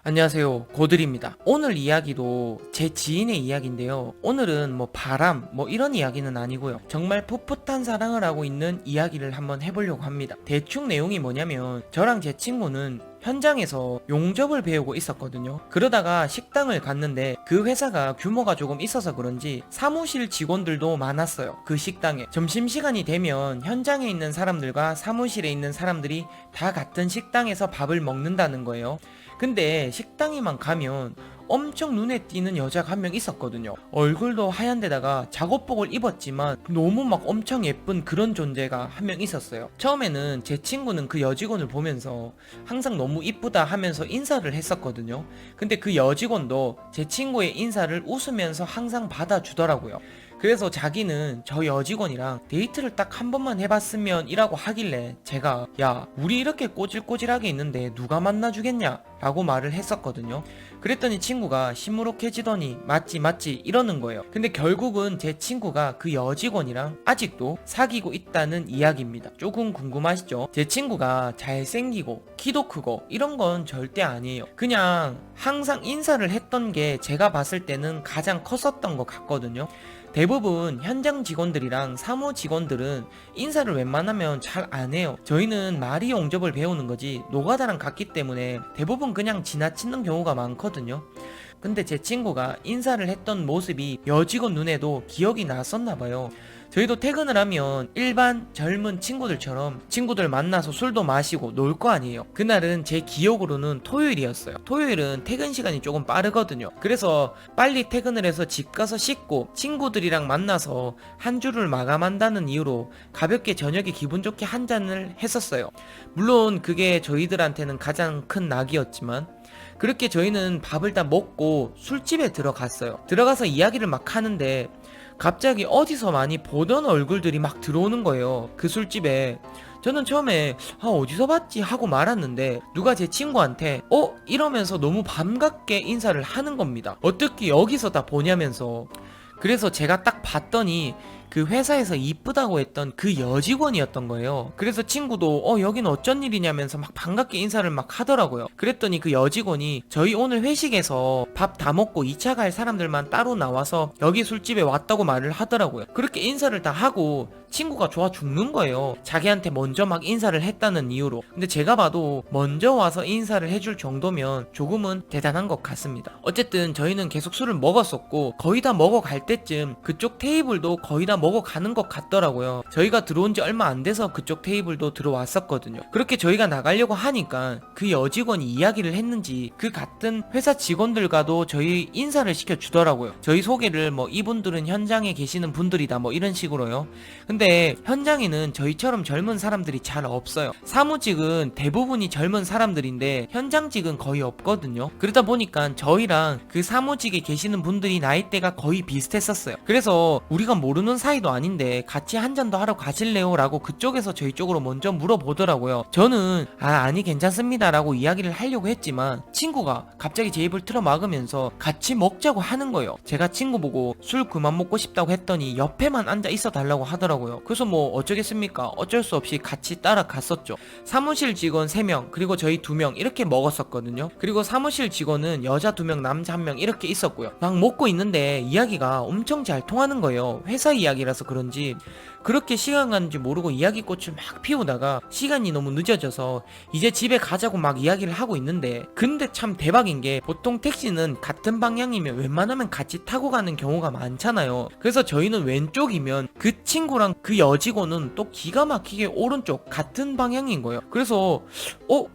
안녕하세요, 고들입니다. 오늘 이야기도 제 지인의 이야기인데요. 오늘은 바람 이런 이야기는 아니고요. 정말 풋풋한 사랑을 하고 있는 이야기를 한번 해보려고 합니다. 대충 내용이 뭐냐면 저랑 제 친구는 현장에서 용접을 배우고 있었거든요. 그러다가 식당을 갔는데 그 회사가 규모가 조금 있어서 그런지 사무실 직원들도 많았어요. 그 식당에 점심시간이 되면 현장에 있는 사람들과 사무실에 있는 사람들이 다 같은 식당에서 밥을 먹는다는 거예요. 근데 식당에만 가면 엄청 눈에 띄는 여자가 한 명 있었거든요. 얼굴도 하얀 데다가 작업복을 입었지만 너무 막 엄청 예쁜 그런 존재가 한 명 있었어요. 처음에는 제 친구는 그 여직원을 보면서 항상 너무 이쁘다 하면서 인사를 했었거든요. 근데 그 여직원도 제 친구의 인사를 웃으면서 항상 받아주더라고요. 그래서 자기는 저 여직원이랑 데이트를 딱 한 번만 해봤으면 이라고 하길래 제가 야, 우리 이렇게 꼬질꼬질하게 있는데 누가 만나주겠냐 라고 말을 했었거든요. 그랬더니 친구가 시무룩해지더니 맞지 이러는 거예요. 근데 결국은 제 친구가 그 여직원이랑 아직도 사귀고 있다는 이야기입니다. 조금 궁금하시죠? 제 친구가 잘생기고 키도 크고 이런 건 절대 아니에요. 그냥 항상 인사를 했던 게 제가 봤을 때는 가장 컸었던 것 같거든요. 대부분 현장 직원들이랑 사무 직원들은 인사를 웬만하면 잘 안 해요. 저희는 말이 용접을 배우는 거지 노가다랑 같기 때문에 대부분 그냥 지나치는 경우가 많거든요. 근데 제 친구가 인사를 했던 모습이 여직원 눈에도 기억이 났었나 봐요. 저희도 퇴근을 하면 일반 젊은 친구들처럼 친구들 만나서 술도 마시고 놀 거 아니에요. 그날은 제 기억으로는 토요일이었어요. 토요일은 퇴근 시간이 조금 빠르거든요. 그래서 빨리 퇴근을 해서 집 가서 씻고 친구들이랑 만나서 한 주를 마감한다는 이유로 가볍게 저녁에 기분 좋게 한 잔을 했었어요. 물론 그게 저희들한테는 가장 큰 낙이었지만 그렇게 저희는 밥을 다 먹고 술집에 들어갔어요. 들어가서 이야기를 막 하는데 갑자기 어디서 많이 보던 얼굴들이 막 들어오는 거예요. 그 술집에. 저는 처음에 어디서 봤지 하고 말았는데 누가 제 친구한테 이러면서 너무 반갑게 인사를 하는 겁니다. 어떻게 여기서 다 보냐면서. 그래서 제가 딱 봤더니 그 회사에서 이쁘다고 했던 그 여직원이었던 거예요. 그래서 친구도 여긴 어쩐 일이냐면서 막 반갑게 인사를 막 하더라고요. 그랬더니 그 여직원이 저희 오늘 회식에서 밥 다 먹고 2차 갈 사람들만 따로 나와서 여기 술집에 왔다고 말을 하더라고요. 그렇게 인사를 다 하고 친구가 좋아 죽는 거예요. 자기한테 먼저 막 인사를 했다는 이유로. 근데 제가 봐도 먼저 와서 인사를 해줄 정도면 조금은 대단한 것 같습니다. 어쨌든 저희는 계속 술을 먹었었고 거의 다 먹어갈 때쯤 그쪽 테이블도 거의 다 먹어가는 것 같더라고요. 저희가 들어온 지 얼마 안 돼서 그쪽 테이블도 들어왔었거든요. 그렇게 저희가 나가려고 하니까 그 여직원이 이야기를 했는지 그 같은 회사 직원들과도 저희 인사를 시켜주더라고요. 저희 소개를 이분들은 현장에 계시는 분들이다 이런 식으로요. 근데 현장에는 저희처럼 젊은 사람들이 잘 없어요. 사무직은 대부분이 젊은 사람들인데 현장직은 거의 없거든요. 그러다 보니까 저희랑 그 사무직에 계시는 분들이 나이대가 거의 비슷했었어요. 그래서 우리가 모르는 사이도 아닌데 같이 한 잔도 하러 가실래요? 라고 그쪽에서 저희 쪽으로 먼저 물어보더라고요. 저는 아니 괜찮습니다 라고 이야기를 하려고 했지만 친구가 갑자기 제 입을 틀어막으면서 같이 먹자고 하는 거예요. 제가 친구 보고 술 그만 먹고 싶다고 했더니 옆에만 앉아 있어 달라고 하더라고요. 그래서 어쩌겠습니까? 어쩔 수 없이 같이 따라갔었죠. 사무실 직원 3명 그리고 저희 2명 이렇게 먹었었거든요. 그리고 사무실 직원은 여자 2명 남자 1명 이렇게 있었고요. 막 먹고 있는데 이야기가 엄청 잘 통하는 거예요. 회사 이야기라서 그런지 그렇게 시간 가는지 모르고 이야기꽃을 막 피우다가 시간이 너무 늦어져서 이제 집에 가자고 막 이야기를 하고 있는데 근데 참 대박인 게 보통 택시는 같은 방향이면 웬만하면 같이 타고 가는 경우가 많잖아요. 그래서 저희는 왼쪽이면 그 친구랑 그 여직원은 또 기가 막히게 오른쪽 같은 방향인 거예요. 그래서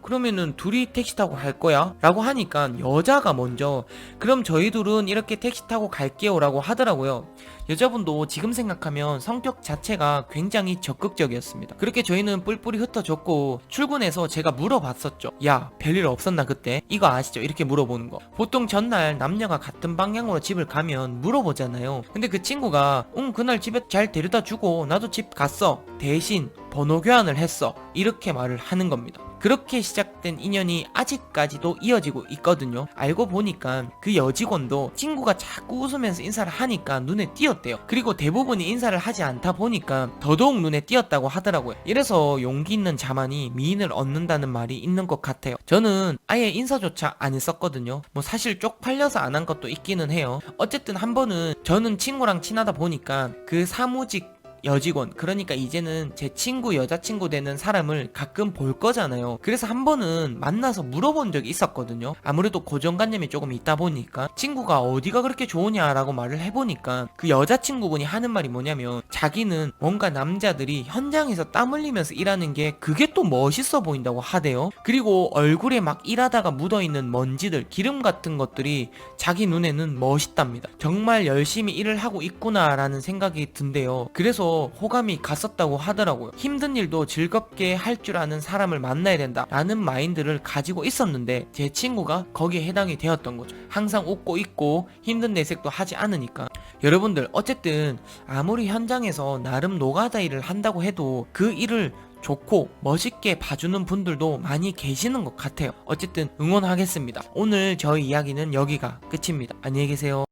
그러면은 둘이 택시 타고 갈 거야? 라고 하니까 여자가 먼저 그럼 저희 둘은 이렇게 택시 타고 갈게요 라고 하더라고요. 여자분도 지금 생각하면 성격 자체가 굉장히 적극적이었습니다. 그렇게 저희는 뿔뿔이 흩어졌고 출근해서 제가 물어봤었죠. 야, 별일 없었나 그때? 이거 아시죠? 이렇게 물어보는 거. 보통 전날 남녀가 같은 방향으로 집을 가면 물어보잖아요. 근데 그 친구가 그날 집에 잘 데려다 주고 나도 집 갔어. 대신 번호 교환을 했어. 이렇게 말을 하는 겁니다. 그렇게 시작된 인연이 아직까지도 이어지고 있거든요. 알고 보니까 그 여직원도 친구가 자꾸 웃으면서 인사를 하니까 눈에 띄었대요. 그리고 대부분이 인사를 하지 않다 보니까 더더욱 눈에 띄었다고 하더라고요. 이래서 용기 있는 자만이 미인을 얻는다는 말이 있는 것 같아요. 저는 아예 인사조차 안 했었거든요. 뭐 사실 쪽팔려서 안 한 것도 있기는 해요. 어쨌든 한 번은 저는 친구랑 친하다 보니까 그 사무직 여직원, 그러니까 이제는 제 친구 여자친구 되는 사람을 가끔 볼 거잖아요. 그래서 한 번은 만나서 물어본 적이 있었거든요. 아무래도 고정관념이 조금 있다 보니까 친구가 어디가 그렇게 좋으냐라고 말을 해보니까 그 여자친구분이 하는 말이 뭐냐면 자기는 뭔가 남자들이 현장에서 땀 흘리면서 일하는 게 그게 또 멋있어 보인다고 하대요. 그리고 얼굴에 막 일하다가 묻어있는 먼지들, 기름 같은 것들이 자기 눈에는 멋있답니다. 정말 열심히 일을 하고 있구나라는 생각이 든대요. 그래서 호감이 갔었다고 하더라고요. 힘든 일도 즐겁게 할 줄 아는 사람을 만나야 된다 라는 마인드를 가지고 있었는데 제 친구가 거기에 해당이 되었던 거죠. 항상 웃고 있고 힘든 내색도 하지 않으니까. 여러분들 어쨌든 아무리 현장에서 나름 노가다 일을 한다고 해도 그 일을 좋고 멋있게 봐주는 분들도 많이 계시는 것 같아요. 어쨌든 응원하겠습니다. 오늘 저희 이야기는 여기가 끝입니다. 안녕히 계세요.